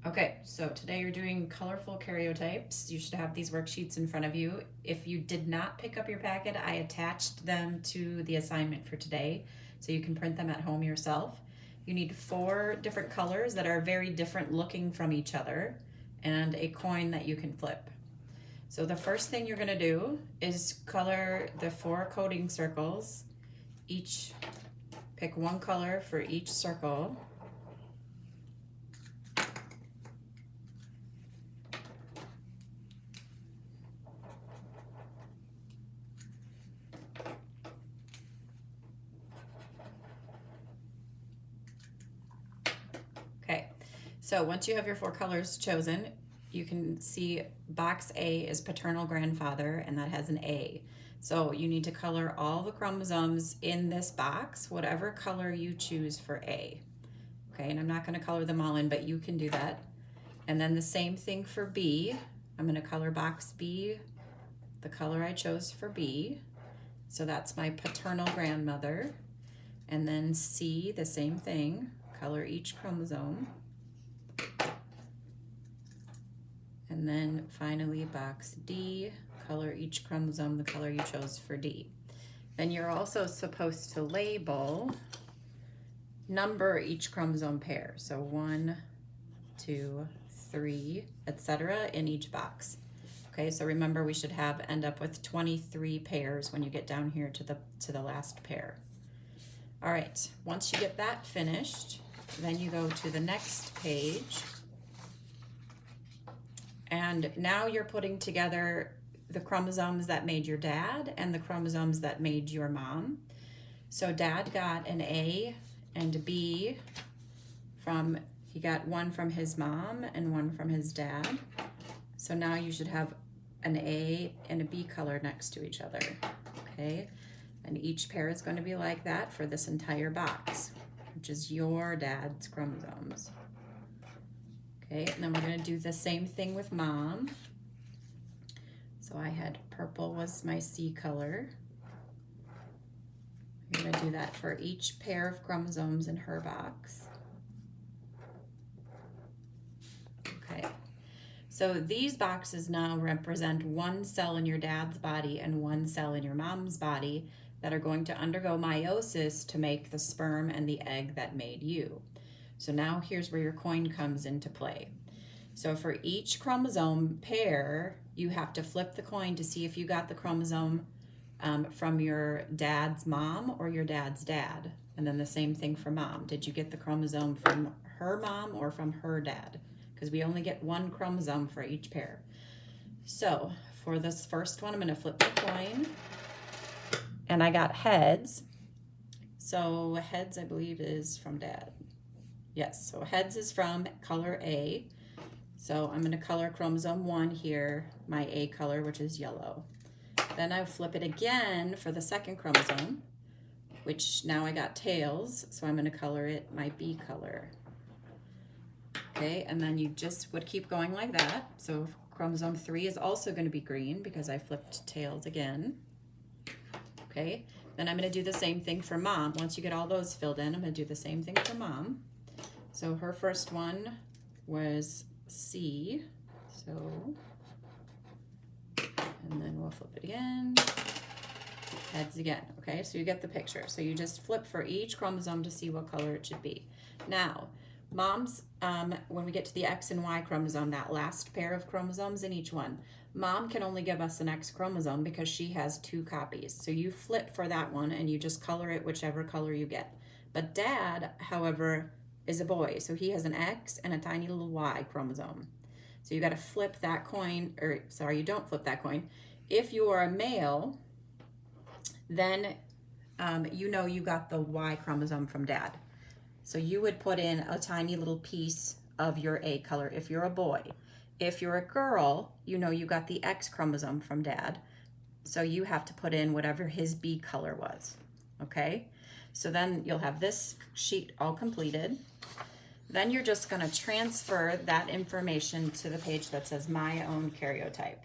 Okay, so today you're doing colorful karyotypes. You should have these worksheets in front of you. If you did not pick up your packet, I attached them to the assignment for today, so you can print them at home yourself. You need 4 different colors that are very different looking from each other, and a coin that you can flip. So the first thing you're gonna do is color the 4 coding circles. Pick one color for each circle. Okay, so once you have your 4 colors chosen, you can see box A is paternal grandfather, and that has an A. So you need to color all the chromosomes in this box, whatever color you choose for A. Okay, and I'm not going to color them all in, but you can do that. And then the same thing for B. I'm going to color box B the color I chose for B. So that's my paternal grandmother. And then C, the same thing. Color each chromosome. And then finally box D, color each chromosome the color you chose for D. Then you're also supposed to number each chromosome pair. So 1, 2, 3, etc. in each box. Okay, so remember we should end up with 23 pairs when you get down here to the last pair. All right, once you get that finished, then you go to the next page. And now you're putting together the chromosomes that made your dad and the chromosomes that made your mom. So dad got an A and a B he got one from his mom and one from his dad. So now you should have an A and a B color next to each other, okay? And each pair is going to be like that for this entire box, which is your dad's chromosomes. Okay, and then we're going to do the same thing with mom. So I had purple was my C color. I'm going to do that for each pair of chromosomes in her box. Okay, so these boxes now represent 1 cell in your dad's body and 1 cell in your mom's body that are going to undergo meiosis to make the sperm and the egg that made you. So now here's where your coin comes into play. So for each chromosome pair, you have to flip the coin to see if you got the chromosome from your dad's mom or your dad's dad. And then the same thing for mom. Did you get the chromosome from her mom or from her dad? Because we only get 1 chromosome for each pair. So for this first one, I'm going to flip the coin. And I got heads. So heads, I believe, is from dad. Yes, so heads is from color A. So I'm going to color chromosome 1 here, my A color, which is yellow. Then I flip it again for the second chromosome, which now I got tails, so I'm going to color it my B color. Okay, and then you just would keep going like that. So chromosome 3 is also going to be green because I flipped tails again. Okay, then I'm going to do the same thing for mom. Once you get all those filled in, I'm going to do the same thing for mom. So her first one was C, and then we'll flip it again, heads again, okay? So you get the picture. So you just flip for each chromosome to see what color it should be. Now, mom's, when we get to the X and Y chromosome, that last pair of chromosomes in each one, mom can only give us an X chromosome because she has 2 copies. So you flip for that one and you just color it whichever color you get. But dad, however, is a boy, so he has an X and a tiny little Y chromosome. So you got to flip that coin, or sorry, you don't flip that coin. If you are a male, then you know you got the Y chromosome from dad. So you would put in a tiny little piece of your A color if you're a boy. If you're a girl, you know you got the X chromosome from dad. So you have to put in whatever his B color was, okay? So then you'll have this sheet all completed. Then you're just going to transfer that information to the page that says My Own Karyotype.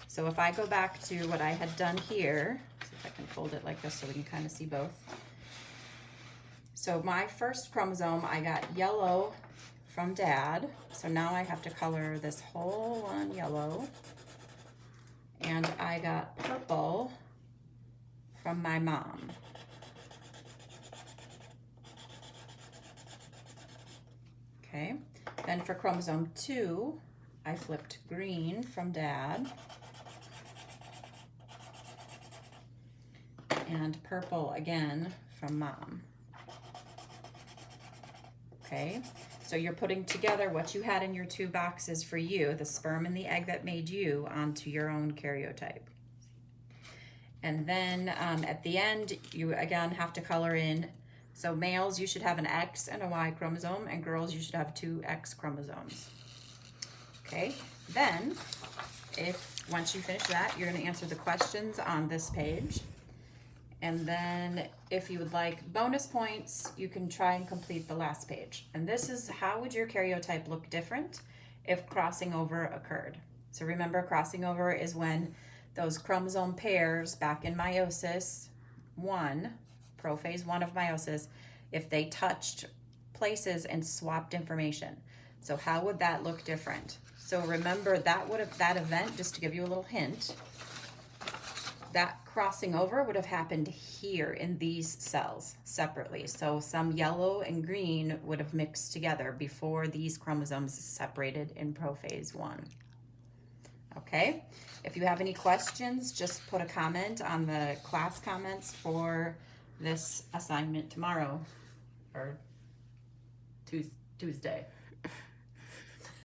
So if I go back to what I had done here, see if I can fold it like this so we can kind of see both. So my first chromosome, I got yellow from Dad. So now I have to color this whole one yellow. And I got purple from my mom. Okay, then for chromosome 2, I flipped green from Dad. And purple again from Mom. Okay, so you're putting together what you had in your 2 boxes for you, the sperm and the egg that made you, onto your own karyotype. And then at the end, you again have to color in. So males, you should have an X and a Y chromosome, and girls, you should have 2 X chromosomes. Okay, then once you finish that, you're going to answer the questions on this page. And then if you would like bonus points, you can try and complete the last page. And this is how would your karyotype look different if crossing over occurred. So remember, crossing over is when those chromosome pairs back in meiosis 1, prophase 1 of meiosis, if they touched places and swapped information. So how would that look different? So remember, that event, just to give you a little hint, that crossing over would have happened here in these cells separately. So some yellow and green would have mixed together before these chromosomes separated in prophase 1. Okay, if you have any questions, just put a comment on the class comments for this assignment tomorrow or Tuesday.